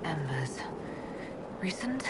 Embers. Recent?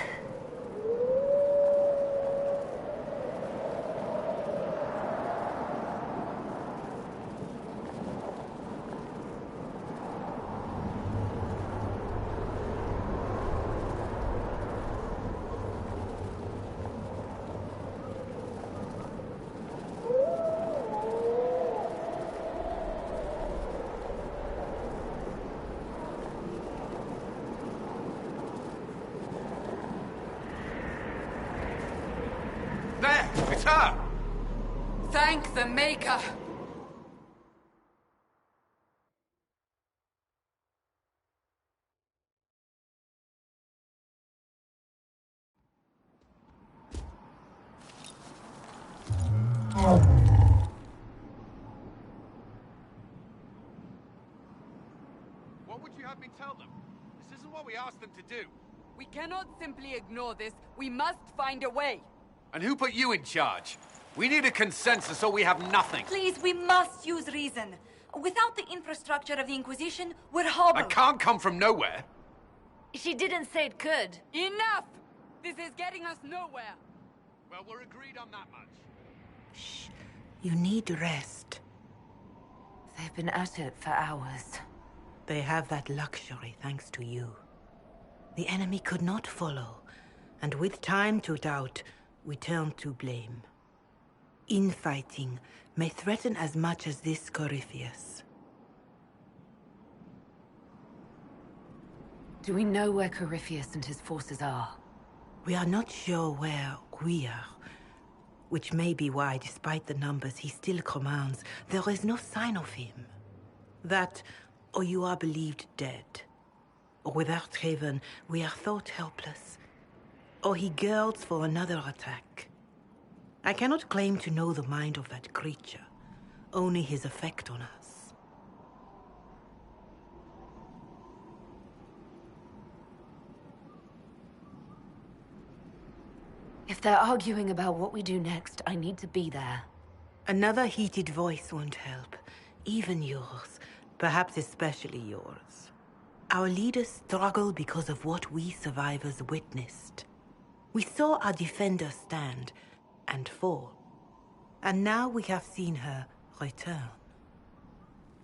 There! It's her! Thank the Maker! What would you have me tell them? This isn't what we asked them to do. We cannot simply ignore this. We must find a way. And who put you in charge? We need a consensus or we have nothing. Please, we must use reason. Without the infrastructure of the Inquisition, we're I hobbled. can't come from nowhere. She didn't say it could. Enough! This is getting us nowhere. Well, we're agreed on that much. Shh. You need rest. They've been at it for hours. They have that luxury thanks to you. The enemy could not follow, and with time to doubt, we turn to blame. Infighting may threaten as much as this Corypheus. Do we know where Corypheus and his forces are? We are not sure where we are, which may be why, despite the numbers he still commands, there is no sign of him. That, or you are believed dead. Or without Haven, we are thought helpless. Or he girds for another attack. I cannot claim to know the mind of that creature, only his effect on us. If they're arguing about what we do next, I need to be there. Another heated voice won't help, even yours, perhaps especially yours. Our leaders struggle because of what we survivors witnessed. We saw our defender stand and fall. And now we have seen her return.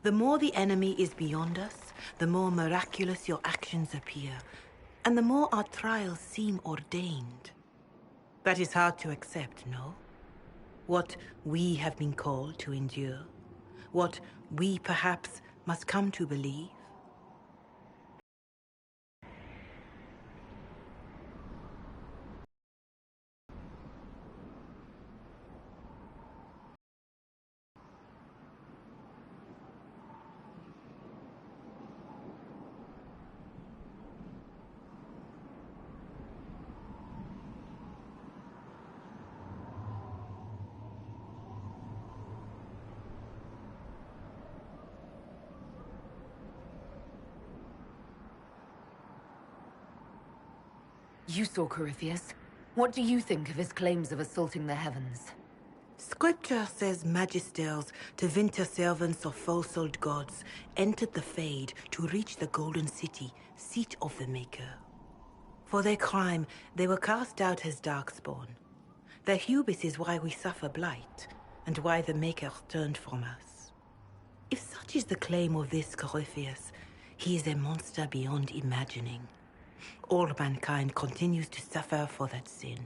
The more the enemy is beyond us, the more miraculous your actions appear, and the more our trials seem ordained. That is hard to accept, no? What we have been called to endure, what we perhaps must come to believe. You saw Corypheus. What do you think of his claims of assaulting the heavens? Scripture says magisters, divinity servants of false-souled gods, entered the Fade to reach the Golden City, seat of the Maker. For their crime, they were cast out as darkspawn. Their hubris is why we suffer blight, and why the Maker turned from us. If such is the claim of this Corypheus, he is a monster beyond imagining. All mankind continues to suffer for that sin.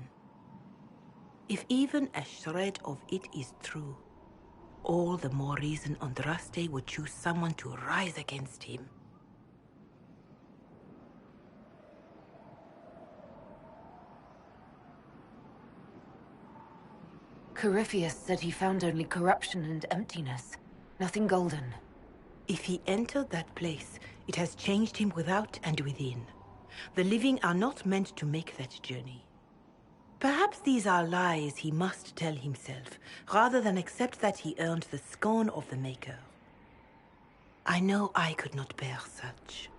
If even a shred of it is true, all the more reason Andraste would choose someone to rise against him. Corypheus said he found only corruption and emptiness. Nothing golden. If he entered that place, it has changed him without and within. The living are not meant to make that journey. Perhaps these are lies he must tell himself, rather than accept that he earned the scorn of the Maker. I know I could not bear such.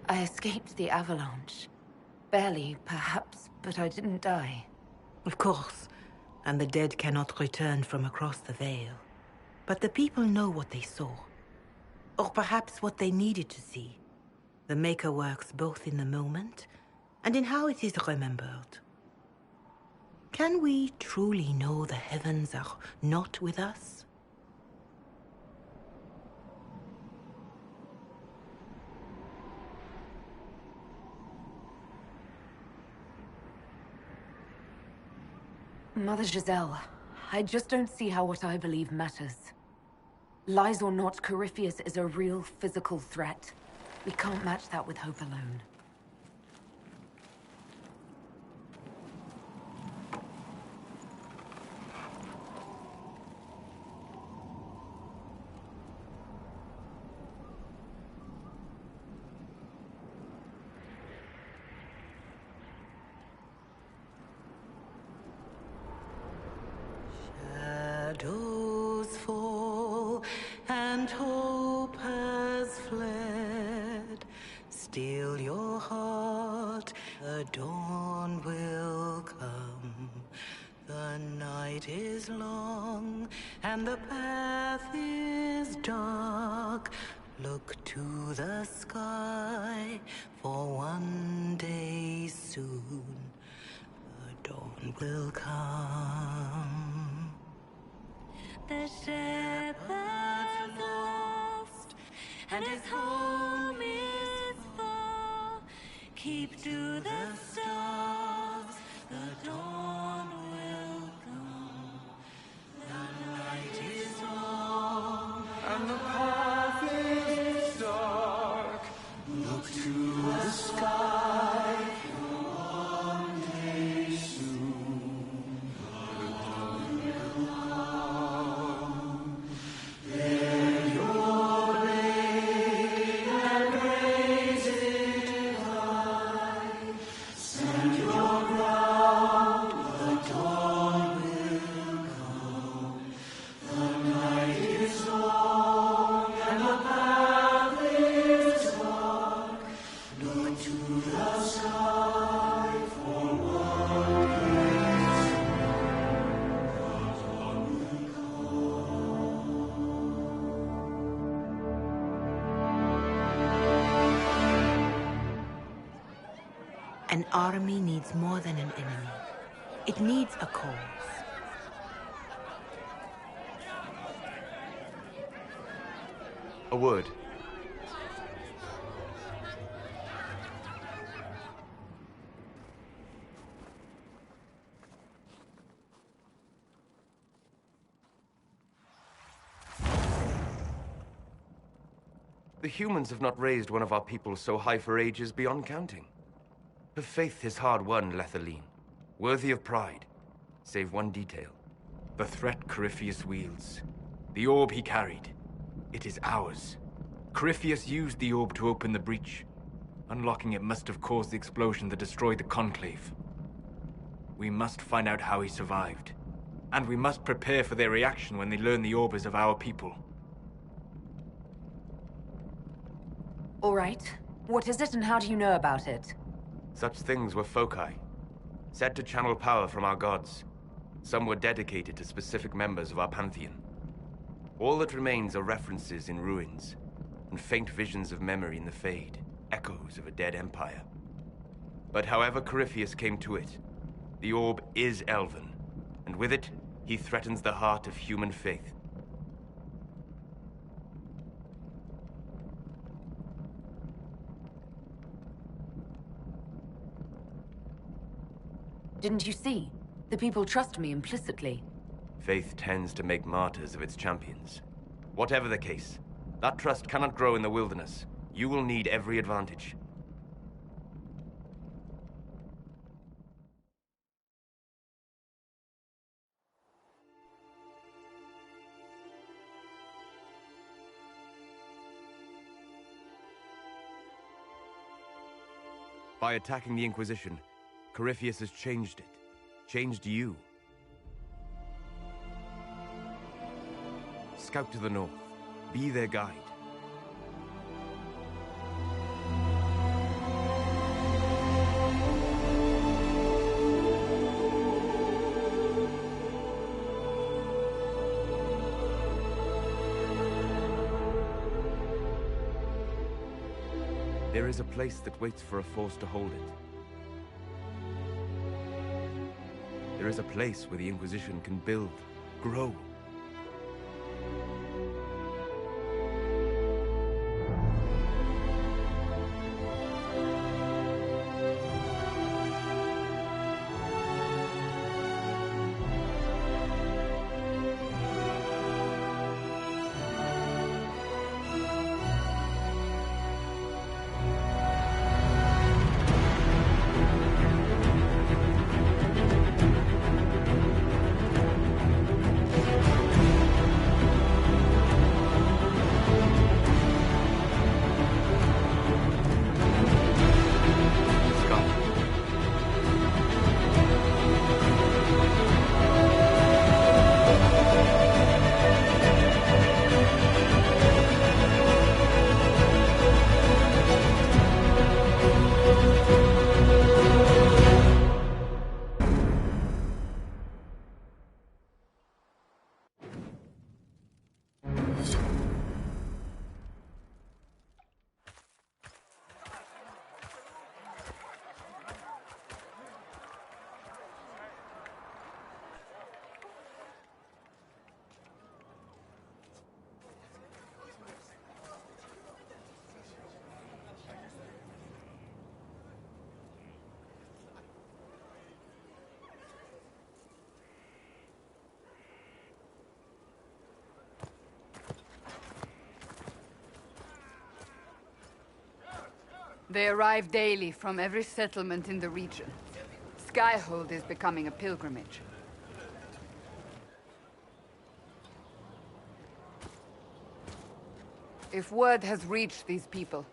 I escaped the avalanche. Barely, perhaps, but I didn't die. Of course, and the dead cannot return from across the veil. But the people know what they saw. Or perhaps what they needed to see. The Maker works both in the moment and in how it is remembered. Can we truly know the heavens are not with us? Mother Giselle, I just don't see how what I believe matters. Lies or not, Corypheus is a real physical threat. We can't match that with hope alone. Shadows fall and hope has fled. Still your heart, the dawn will come. The night is long and the path is dark. Look to the sky, for one day soon the dawn will come. The shepherd's lost, and his home is far. Keep to the stars, the dawn will come. The night is long, And the path is dark. look to the sky. One day soon, the dawn will come. Bear your blade and raise it high. Stand your ground, the dawn will come. The night is long and the path is dark. Look to the sky for one day soon. The dawn will An army needs more than an enemy. It needs a cause. A word. The humans have not raised one of our people so high for ages beyond counting. Her faith is hard-won, Lethaline, worthy of pride, save one detail. The threat Corypheus wields. The orb he carried. It is ours. Corypheus used the orb to open the breach. Unlocking it must have caused the explosion that destroyed the Conclave. We must find out how he survived. And we must prepare for their reaction when they learn the orb is of our people. All right. What is it and how do you know about it? Such things were foci, said to channel power from our gods. Some were dedicated to specific members of our pantheon. All that remains are references in ruins, and faint visions of memory in the Fade, echoes of a dead empire. But however Corypheus came to it, the orb is elven, and with it, he threatens the heart of human faith. Didn't you see? The people trust me implicitly. Faith tends to make martyrs of its champions. Whatever the case, that trust cannot grow in the wilderness. You will need every advantage. By attacking the Inquisition, Corypheus has changed it. Changed you. Scout to the north. Be their guide. There is a place that waits for a force to hold it. There is a place where the Inquisition can build, grow. They arrive daily from every settlement in the region. Skyhold is becoming a pilgrimage. If word has reached these people,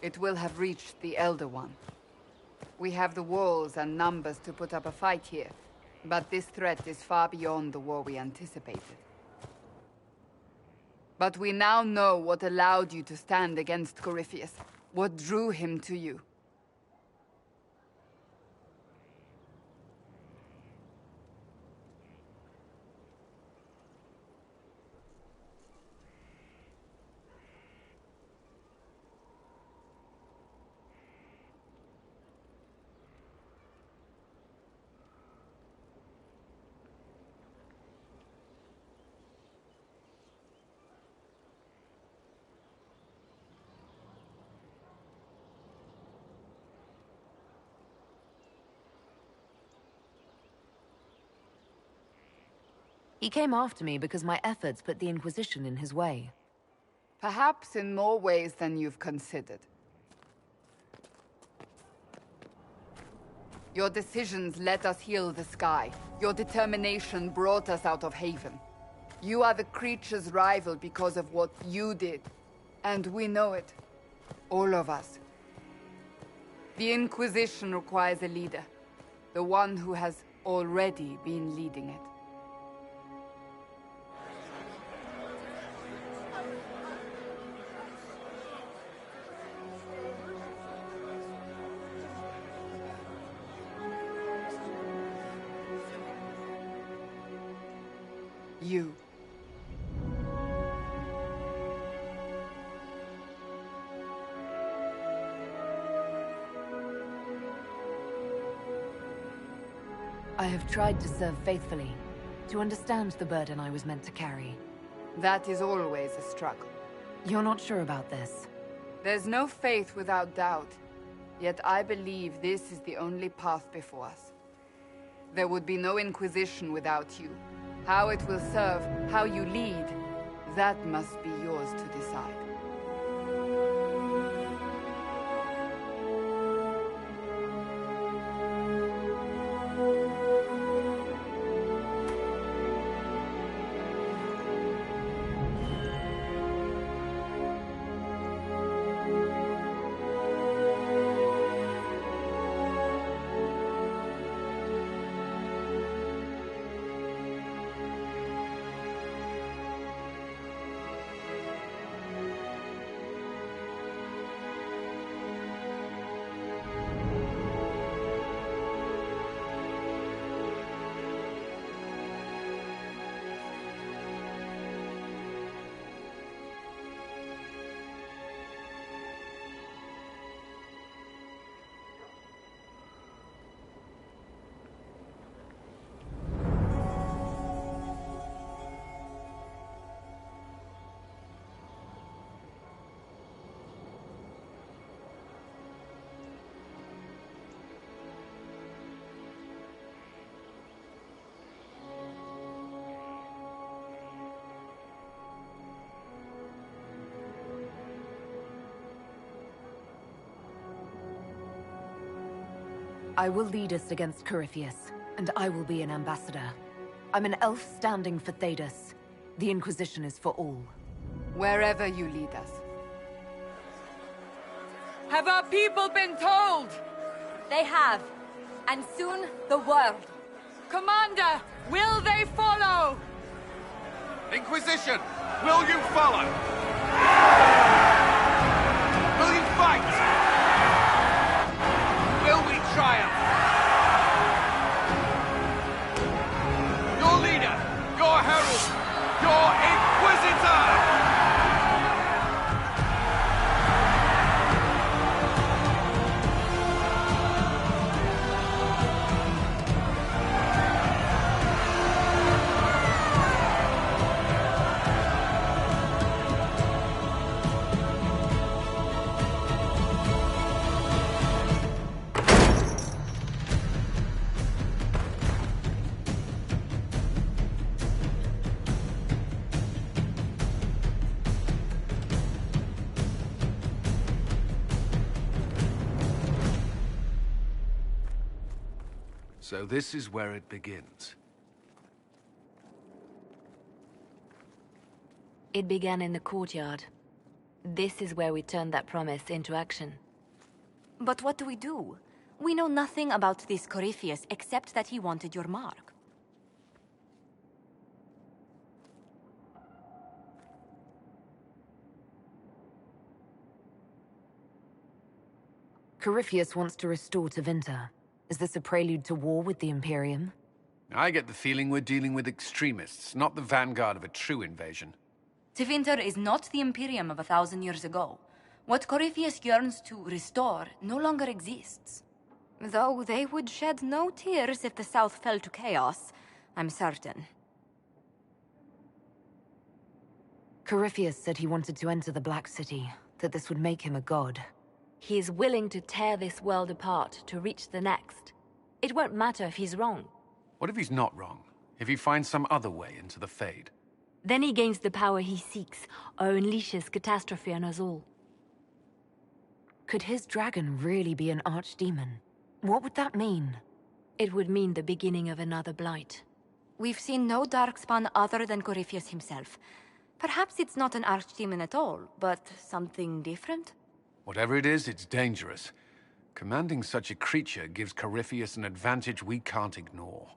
it will have reached the Elder One. We have the walls and numbers to put up a fight here, but this threat is far beyond the war we anticipated. But we now know what allowed you to stand against Corypheus, what drew him to you. He came after me because my efforts put the Inquisition in his way. Perhaps in more ways than you've considered. Your decisions let us heal the sky. Your determination brought us out of Haven. You are the creature's rival because of what you did. And we know it. All of us. The Inquisition requires a leader. The one who has already been leading it. You. I have tried to serve faithfully, to understand the burden I was meant to carry. That is always a struggle. You're not sure about this? There's no faith without doubt, yet I believe this is the only path before us. There would be no Inquisition without you. How it will serve, how you lead, that must be yours to decide. I will lead us against Corypheus, and I will be an ambassador. I'm an elf standing for Thedas. The Inquisition is for all. Wherever you lead us. Have our people been told? They have. And soon, the world. Commander, will they follow? Inquisition, will you follow? Will you fight? Will we triumph? Your leader, your herald, your Inquisitor! So this is where it begins. It began in the courtyard. This is where we turned that promise into action. But what do we do? We know nothing about this Corypheus except that he wanted your mark. Corypheus wants to restore Tevinter. Is this a prelude to war with the Imperium? I get the feeling we're dealing with extremists, not the vanguard of a true invasion. Tevinter is not the Imperium of 1,000 years ago. What Corypheus yearns to restore no longer exists. Though they would shed no tears if the South fell to chaos, I'm certain. Corypheus said he wanted to enter the Black City, that this would make him a god. He is willing to tear this world apart to reach the next. It won't matter if he's wrong. What if he's not wrong? If he finds some other way into the Fade? Then he gains the power he seeks, or unleashes catastrophe on us all. Could his dragon really be an archdemon? What would that mean? It would mean the beginning of another blight. We've seen no darkspawn other than Corypheus himself. Perhaps it's not an archdemon at all, but something different? Whatever it is, it's dangerous. Commanding such a creature gives Corypheus an advantage we can't ignore.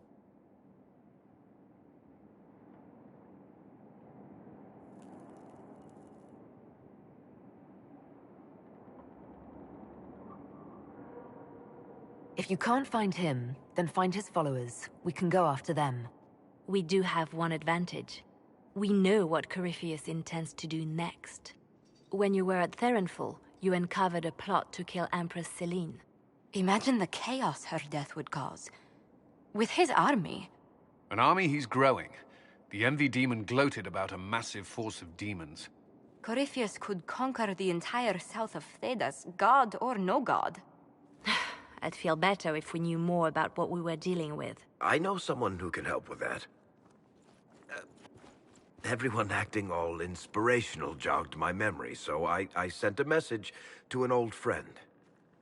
If you can't find him, then find his followers. We can go after them. We do have one advantage. We know what Corypheus intends to do next. When you were at Therenfall, you uncovered a plot to kill Empress Selene. Imagine the chaos her death would cause. With his army. An army he's growing. The Envy Demon gloated about a massive force of demons. Corypheus could conquer the entire south of Thedas, god or no god. I'd feel better if we knew more about what we were dealing with. I know someone who can help with that. Everyone acting all inspirational jogged my memory, so I sent a message to an old friend.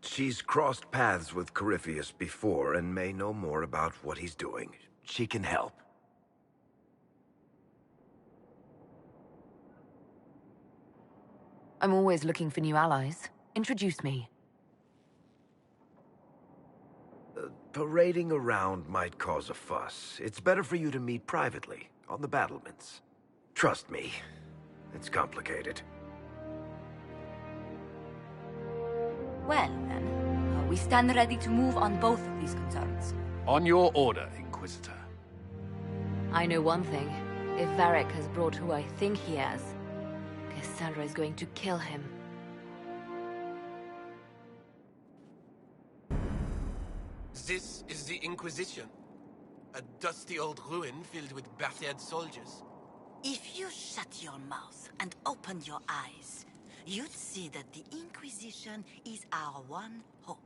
She's crossed paths with Corypheus before and may know more about what he's doing. She can help. I'm always looking for new allies. Introduce me. Parading around might cause a fuss. It's better for you to meet privately, on the battlements. Trust me, it's complicated. Well, then, we stand ready to move on both of these concerns. On your order, Inquisitor. I know one thing. If Varric has brought who I think he has, Cassandra is going to kill him. This is the Inquisition. A dusty old ruin filled with battered soldiers. If you shut your mouth and open your eyes, you'd see that the Inquisition is our one hope.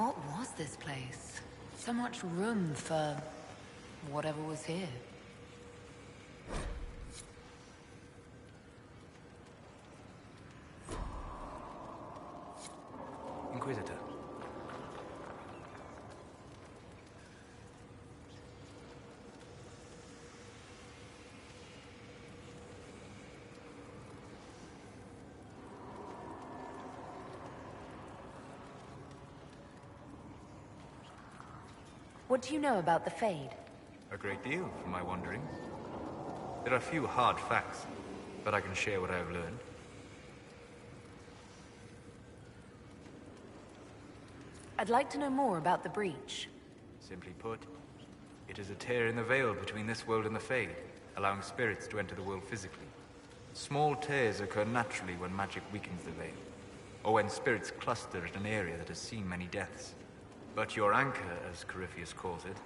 What was this place? So much room for whatever was here. Inquisitor. What do you know about the Fade? A great deal, from my wanderings. There are few hard facts, but I can share what I have learned. I'd like to know more about the Breach. Simply put, it is a tear in the veil between this world and the Fade, allowing spirits to enter the world physically. Small tears occur naturally when magic weakens the veil, or when spirits cluster at an area that has seen many deaths. But your anchor, as Corypheus calls it,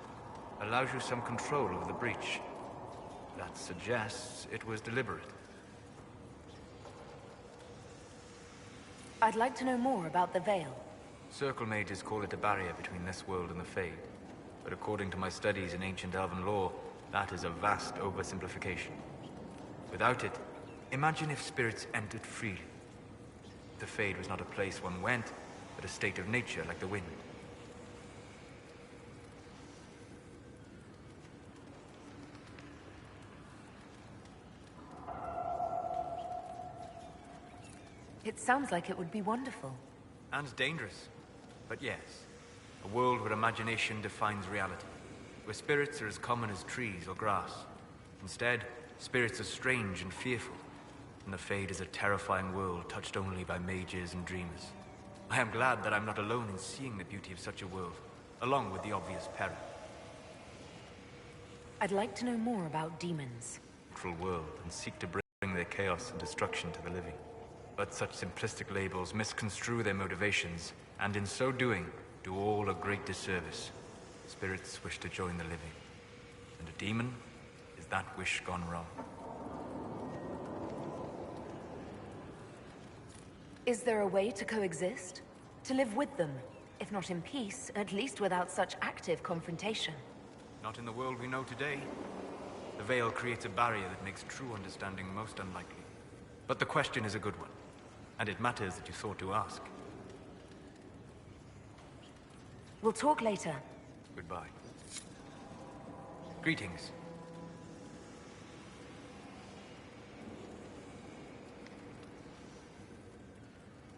allows you some control over the Breach. That suggests it was deliberate. I'd like to know more about the Veil. Circle mages call it a barrier between this world and the Fade. But according to my studies in ancient elven lore, that is a vast oversimplification. Without it, imagine if spirits entered freely. The Fade was not a place one went, but a state of nature like the wind. It sounds like it would be wonderful. And dangerous. But yes, a world where imagination defines reality. Where spirits are as common as trees or grass. Instead, spirits are strange and fearful. And the Fade is a terrifying world touched only by mages and dreamers. I am glad that I'm not alone in seeing the beauty of such a world, along with the obvious peril. I'd like to know more about demons. World and seek to bring their chaos and destruction to the living. But such simplistic labels misconstrue their motivations, and in so doing, do all a great disservice. Spirits wish to join the living, and a demon is that wish gone wrong. Is there a way to coexist? To live with them? If not in peace, at least without such active confrontation. Not in the world we know today. The Veil creates a barrier that makes true understanding most unlikely. But the question is a good one, and it matters that you thought to ask. We'll talk later. Goodbye. Greetings.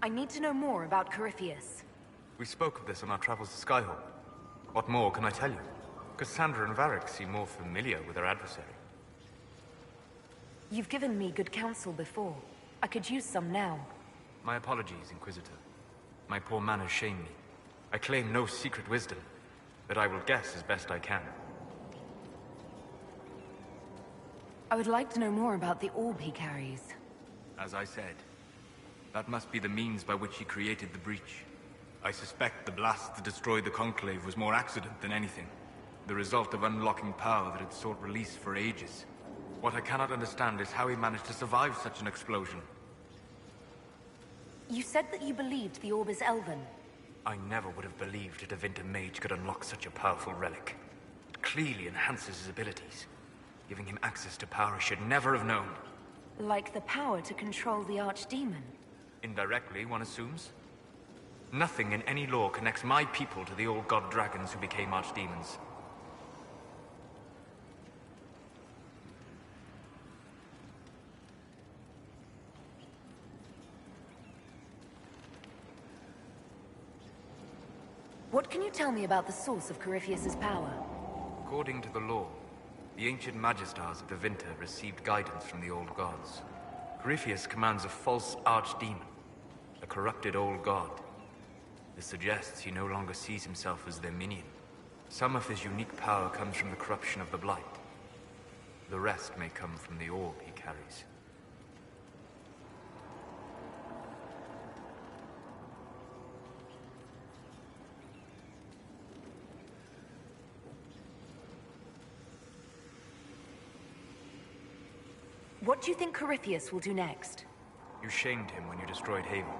I need to know more about Corypheus. We spoke of this on our travels to Skyhawk. What more can I tell you? Cassandra and Varric seem more familiar with their adversary. You've given me good counsel before. I could use some now. My apologies, Inquisitor. My poor manners shame me. I claim no secret wisdom, but I will guess as best I can. I would like to know more about the orb he carries. As I said, that must be the means by which he created the breach. I suspect the blast that destroyed the Conclave was more accident than anything. The result of unlocking power that had sought release for ages. What I cannot understand is how he managed to survive such an explosion. You said that you believed the orb is elven. I never would have believed a Devinter mage could unlock such a powerful relic. It clearly enhances his abilities, giving him access to power I should never have known. Like the power to control the Archdemon? Indirectly, one assumes. Nothing in any lore connects my people to the old god dragons who became archdemons. What can you tell me about the source of Corypheus's power? According to the law, the ancient Magistars of Devinter received guidance from the old gods. Corypheus commands a false archdemon, a corrupted old god. This suggests he no longer sees himself as their minion. Some of his unique power comes from the corruption of the Blight. The rest may come from the orb he carries. What do you think Corypheus will do next? You shamed him when you destroyed Haven.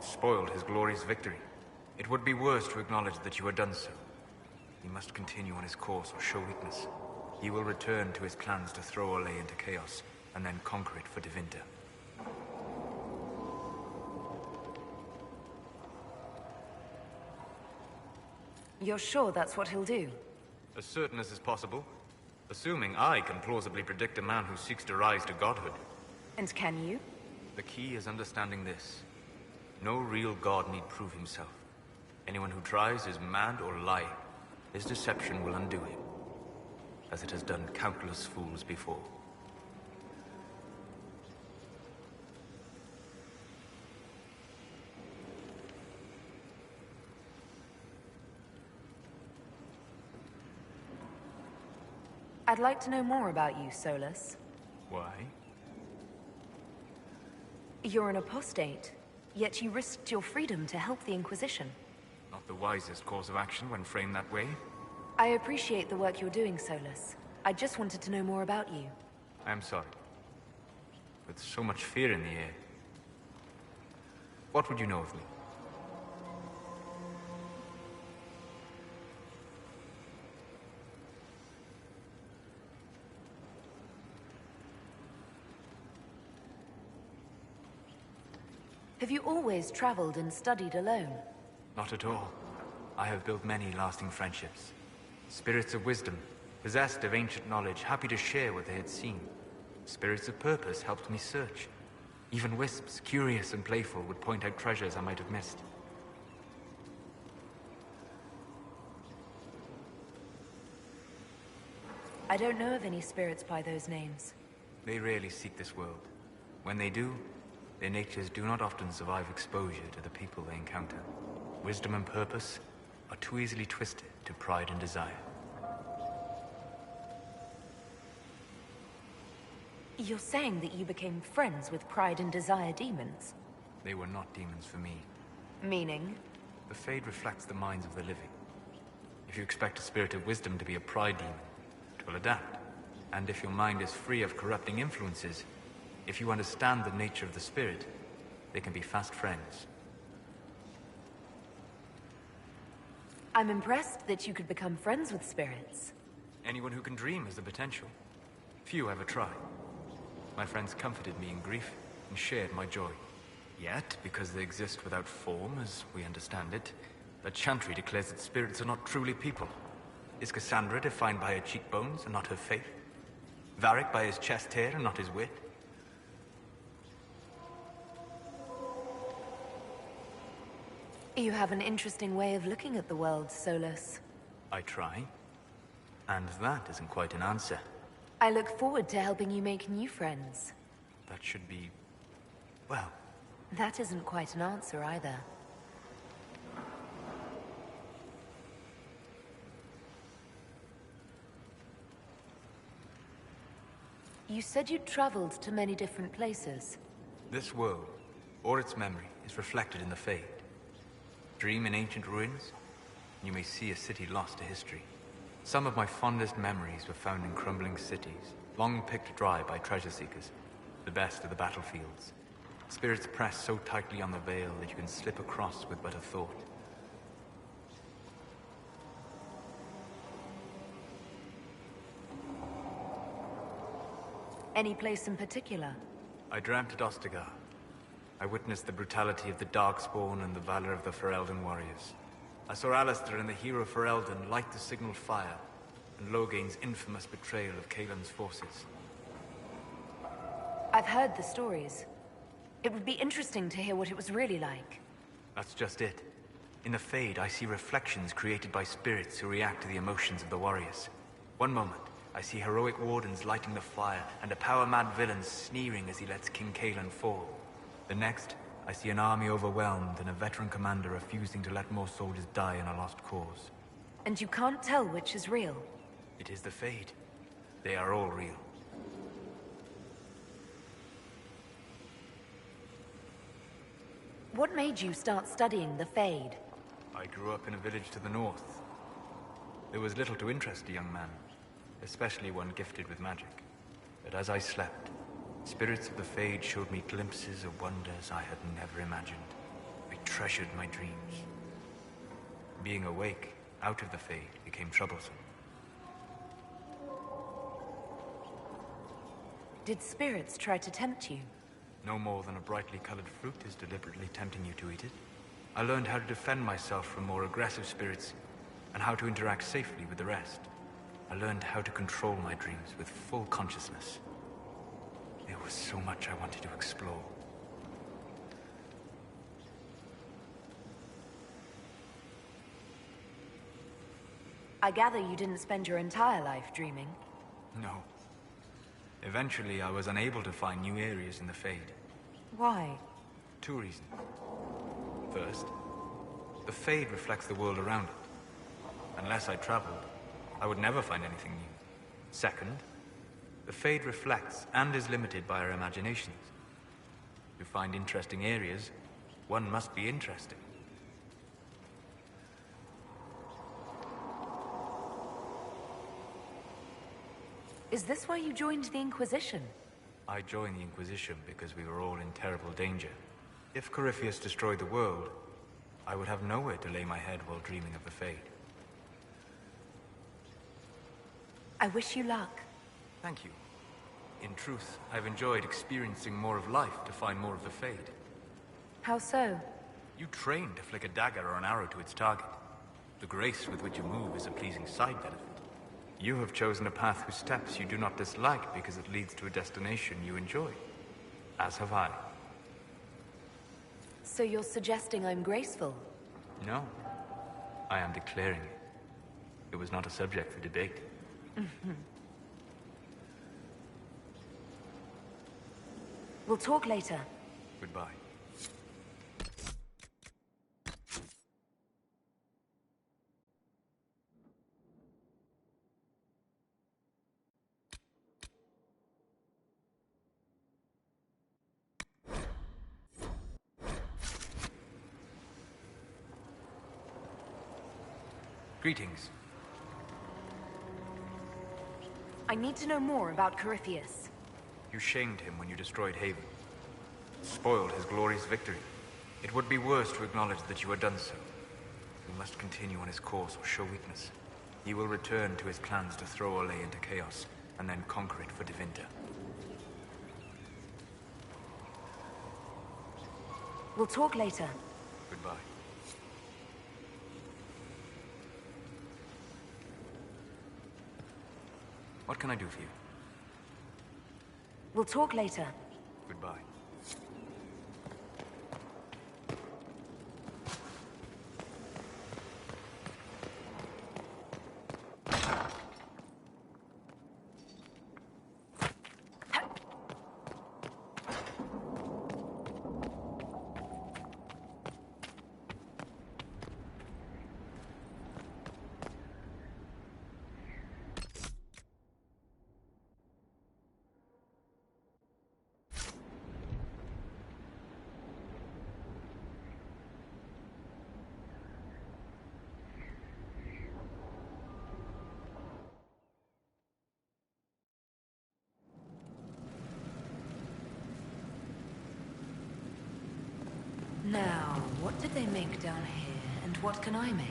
Spoiled his glorious victory. It would be worse to acknowledge that you had done so. He must continue on his course or show weakness. He will return to his plans to throw Olay into chaos, and then conquer it for Devinter. You're sure that's what he'll do? As certain as is possible. Assuming I can plausibly predict a man who seeks to rise to godhood. And can you? The key is understanding this. No real god need prove himself. Anyone who tries is mad or lying. His deception will undo him, as it has done countless fools before. I'd like to know more about you, Solus. Why? You're an apostate, yet you risked your freedom to help the Inquisition. Not the wisest course of action when framed that way. I appreciate the work you're doing, Solus. I just wanted to know more about you. I am sorry. With so much fear in the air. What would you know of me? Have you always traveled and studied alone? Not at all. I have built many lasting friendships. Spirits of wisdom, possessed of ancient knowledge, happy to share what they had seen. Spirits of purpose helped me search. Even wisps, curious and playful, would point out treasures I might have missed. I don't know of any spirits by those names. They rarely seek this world. When they do, their natures do not often survive exposure to the people they encounter. Wisdom and purpose are too easily twisted to pride and desire. You're saying that you became friends with Pride and Desire demons? They were not demons for me. Meaning? The Fade reflects the minds of the living. If you expect a spirit of wisdom to be a pride demon, it will adapt. And if your mind is free of corrupting influences, if you understand the nature of the spirit, they can be fast friends. I'm impressed that you could become friends with spirits. Anyone who can dream has the potential. Few ever try. My friends comforted me in grief and shared my joy. Yet, because they exist without form, as we understand it, the Chantry declares that spirits are not truly people. Is Cassandra defined by her cheekbones and not her faith? Varric by his chest hair and not his wit? You have an interesting way of looking at the world, Solus. I try. And that isn't quite an answer. I look forward to helping you make new friends. That should be... well... That isn't quite an answer either. You said you'd traveled to many different places. This world, or its memory, is reflected in the Fade. Dream in ancient ruins, and you may see a city lost to history. Some of my fondest memories were found in crumbling cities, long picked dry by treasure seekers, the best of the battlefields. Spirits press so tightly on the veil that you can slip across with but a thought. Any place in particular? I dreamt at Ostagar. I witnessed the brutality of the Darkspawn and the valor of the Ferelden warriors. I saw Alistair and the hero Ferelden light the signal fire, and Logain's infamous betrayal of Kaelin's forces. I've heard the stories. It would be interesting to hear what it was really like. That's just it. In the Fade, I see reflections created by spirits who react to the emotions of the warriors. One moment, I see heroic wardens lighting the fire, and a power-mad villain sneering as he lets King Kaelin fall. The next, I see an army overwhelmed and a veteran commander refusing to let more soldiers die in a lost cause. And you can't tell which is real? It is the Fade. They are all real. What made you start studying the Fade? I grew up in a village to the north. There was little to interest a young man, especially one gifted with magic. But as I slept, spirits of the Fade showed me glimpses of wonders I had never imagined. I treasured my dreams. Being awake, out of the Fade, became troublesome. Did spirits try to tempt you? No more than a brightly colored fruit is deliberately tempting you to eat it. I learned how to defend myself from more aggressive spirits, and how to interact safely with the rest. I learned how to control my dreams with full consciousness. There was so much I wanted to explore. I gather you didn't spend your entire life dreaming. No. Eventually, I was unable to find new areas in the Fade. Why? 2 reasons. First, the Fade reflects the world around it. Unless I traveled, I would never find anything new. Second, the Fade reflects and is limited by our imaginations. To find interesting areas, one must be interesting. Is this why you joined the Inquisition? I joined the Inquisition because we were all in terrible danger. If Corypheus destroyed the world, I would have nowhere to lay my head while dreaming of the Fade. I wish you luck. Thank you. In truth, I've enjoyed experiencing more of life to find more of the Fade. How so? You train to flick a dagger or an arrow to its target. The grace with which you move is a pleasing side benefit. You have chosen a path whose steps you do not dislike because it leads to a destination you enjoy. As have I. So you're suggesting I'm graceful? No. I am declaring it. It was not a subject for debate. We'll talk later. Goodbye. Greetings. I need to know more about Corypheus. You shamed him when you destroyed Haven. Spoiled his glorious victory. It would be worse to acknowledge that you had done so. You must continue on his course or show weakness. He will return to his plans to throw Olay into chaos, and then conquer it for Devinter. We'll talk later. Goodbye. What can I do for you? We'll talk later. Goodbye. Now, what did they make down here, and what can I make?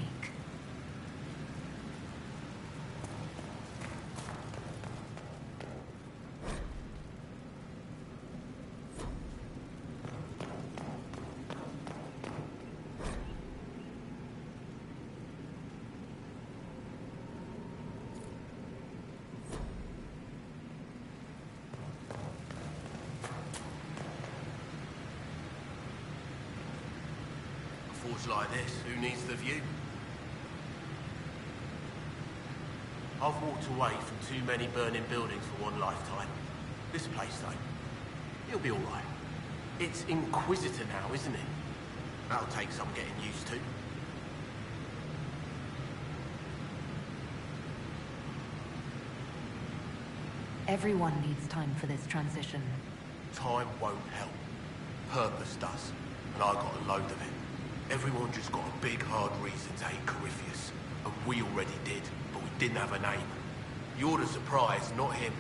Forge like this, who needs the view? I've walked away from too many burning buildings for one lifetime. This place, though, it'll be all right. It's Inquisitor now, isn't it? That'll take some getting used to. Everyone needs time for this transition. Time won't help. Purpose does. And I got a load of it. Everyone just got a big, hard reason to hate Corypheus. And we already did, but we didn't have a name. You're the surprise, not him.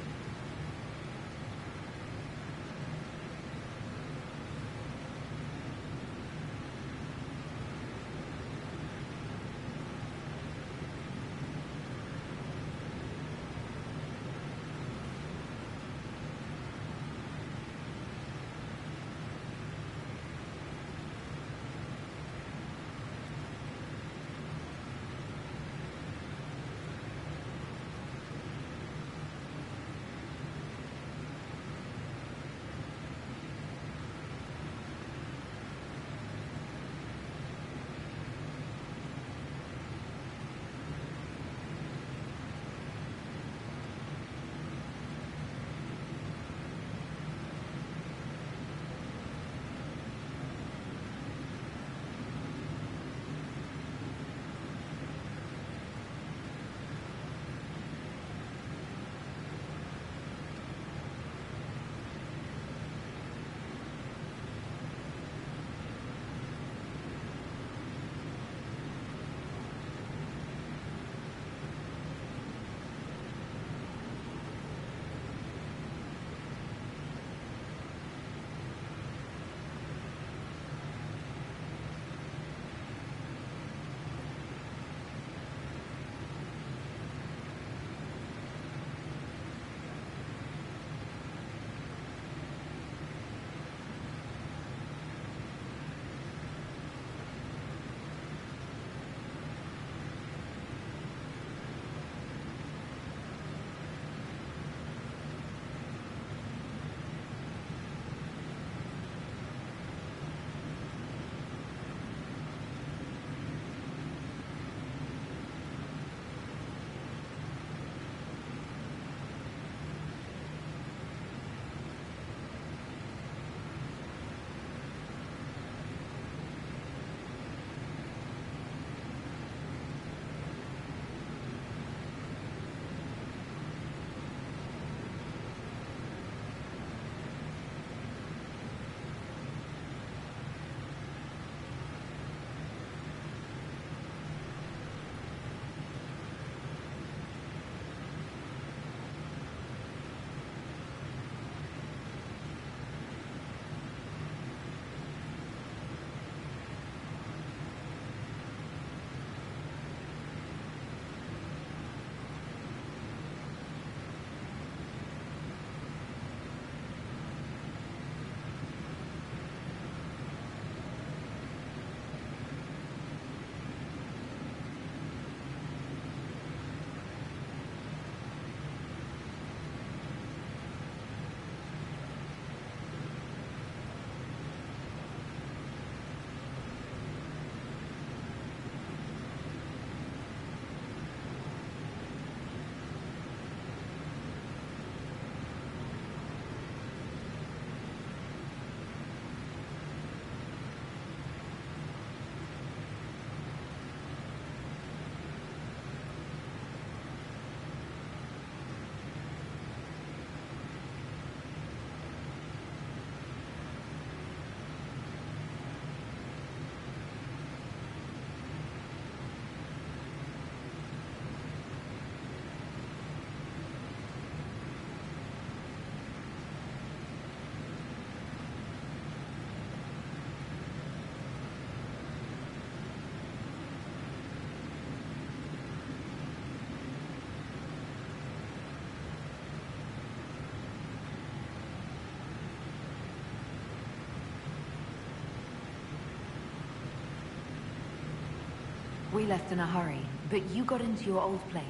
We left in a hurry, but you got into your old place.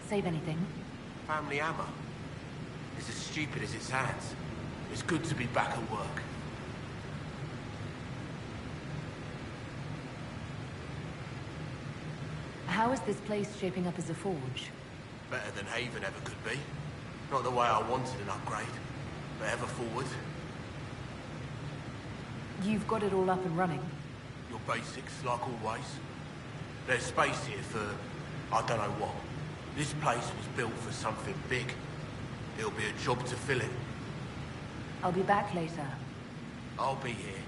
Save anything? Family hammer. It's as stupid as it sounds. It's good to be back at work. How is this place shaping up as a forge? Better than Haven ever could be. Not the way I wanted an upgrade, but ever forward. You've got it all up and running. Your basics, like always. There's space here for, I don't know what. This place was built for something big. It'll be a job to fill it. I'll be back later. I'll be here.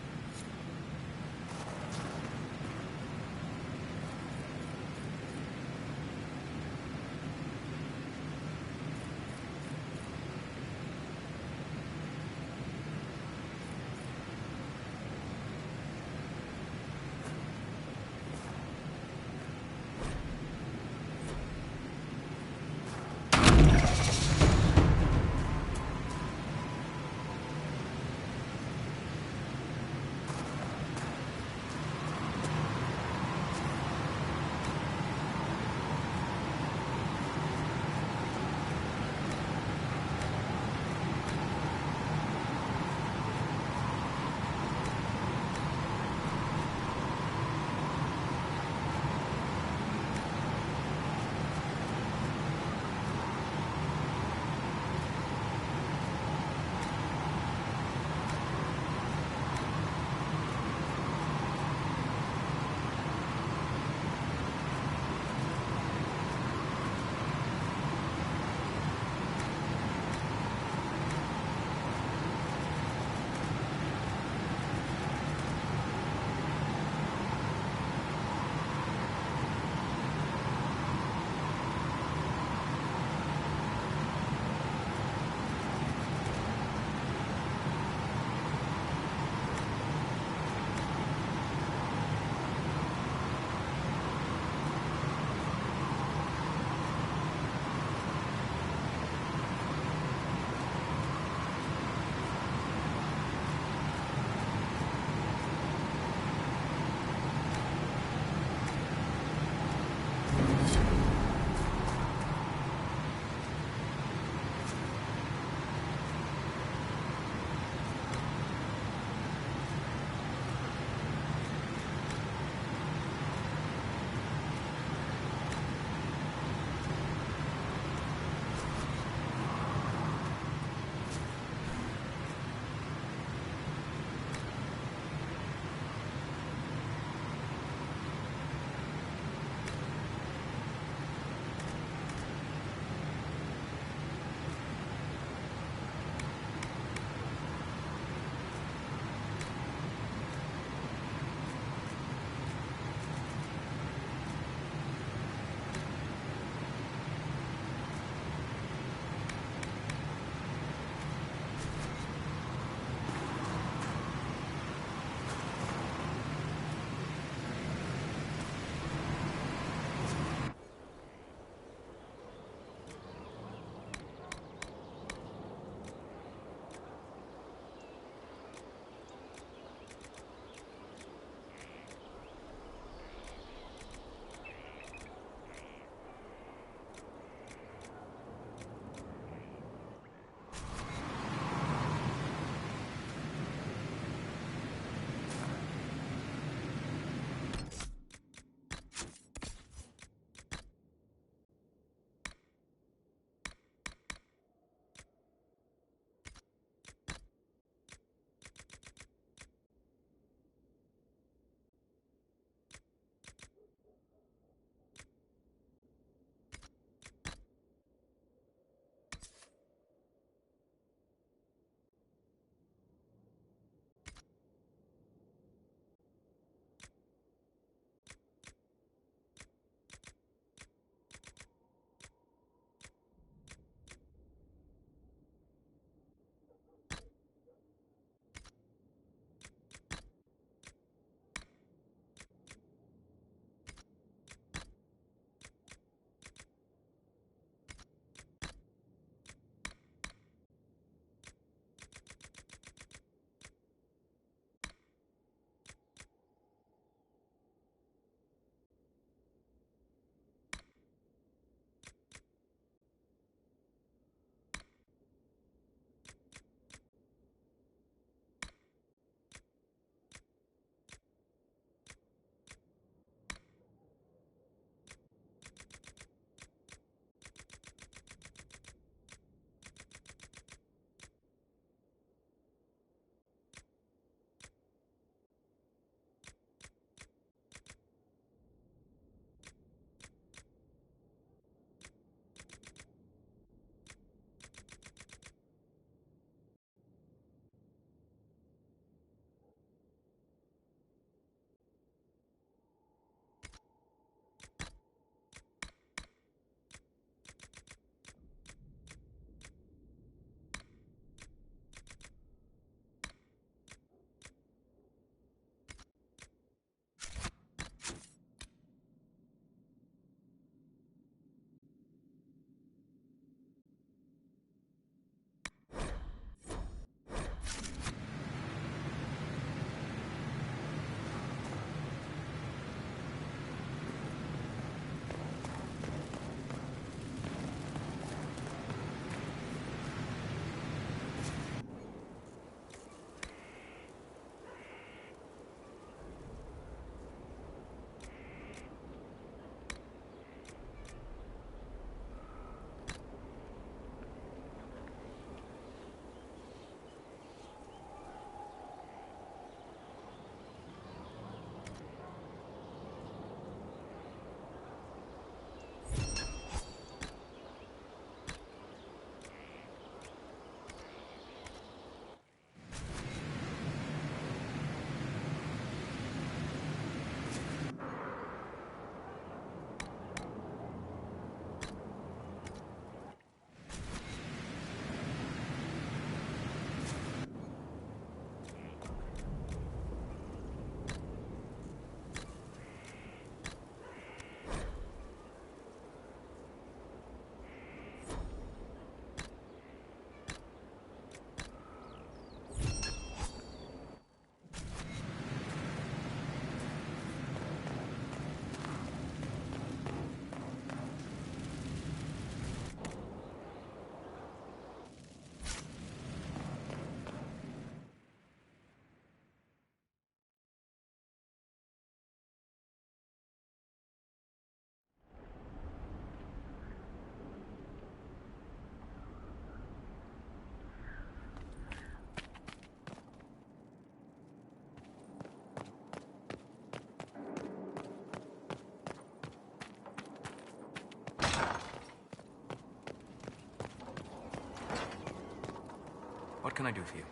can I do for you?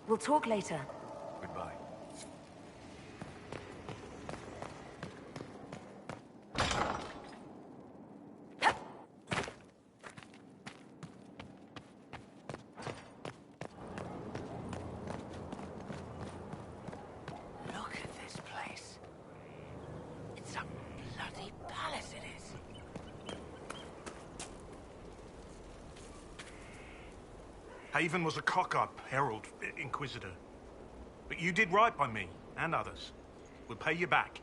We'll talk later. Goodbye. Look at this place. It's a bloody palace, it is. Haven was a cock-up, Herald, Inquisitor. But you did right by me, and others. We'll pay you back.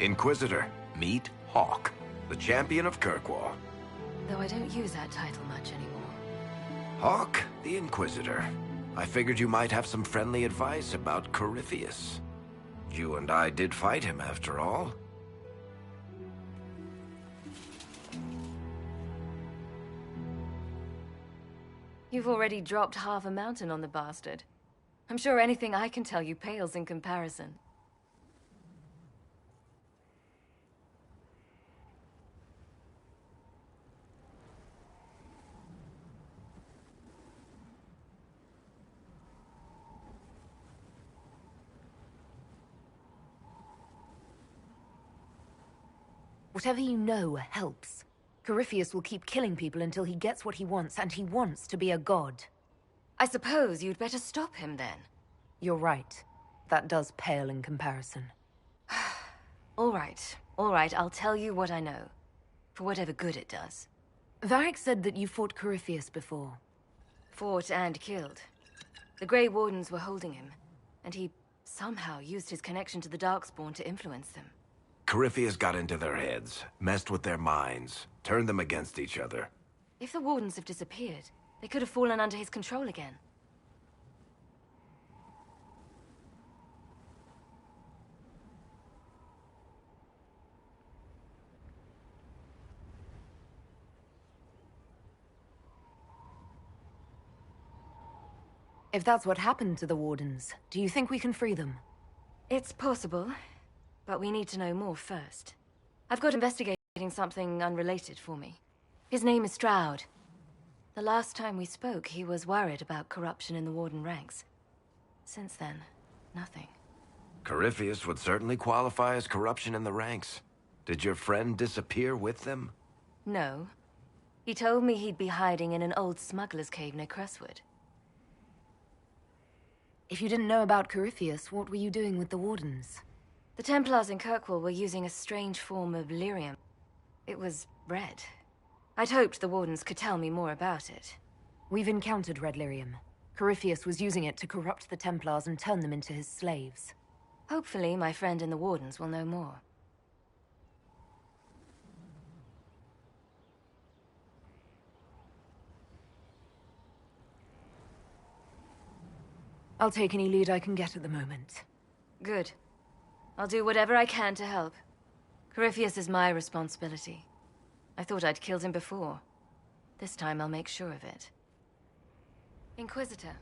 Inquisitor, meet Hawk, the champion of Kirkwall. Though I don't use that title much anymore. Hawk, the Inquisitor. I figured you might have some friendly advice about Corypheus. You and I did fight him, after all. You've already dropped half a mountain on the bastard. I'm sure anything I can tell you pales in comparison. Whatever you know helps. Corypheus will keep killing people until he gets what he wants, and he wants to be a god. I suppose you'd better stop him then. You're right. That does pale in comparison. All right, I'll tell you what I know. For whatever good it does. Varric said that you fought Corypheus before. Fought and killed. The Grey Wardens were holding him, and he somehow used his connection to the Darkspawn to influence them. Corypheus got into their heads, messed with their minds, turned them against each other. If the Wardens have disappeared, they could have fallen under his control again. If that's what happened to the Wardens, do you think we can free them? It's possible, but we need to know more first. I've got investigating something unrelated for me. His name is Stroud. The last time we spoke, he was worried about corruption in the Warden ranks. Since then, nothing. Corypheus would certainly qualify as corruption in the ranks. Did your friend disappear with them? No. He told me he'd be hiding in an old smuggler's cave near Crestwood. If you didn't know about Corypheus, what were you doing with the Wardens? The Templars in Kirkwall were using a strange form of lyrium. It was red. I'd hoped the Wardens could tell me more about it. We've encountered red lyrium. Corypheus was using it to corrupt the Templars and turn them into his slaves. Hopefully, my friend in the Wardens will know more. I'll take any lead I can get at the moment. Good. I'll do whatever I can to help. Corypheus is my responsibility. I thought I'd killed him before. This time I'll make sure of it. Inquisitor,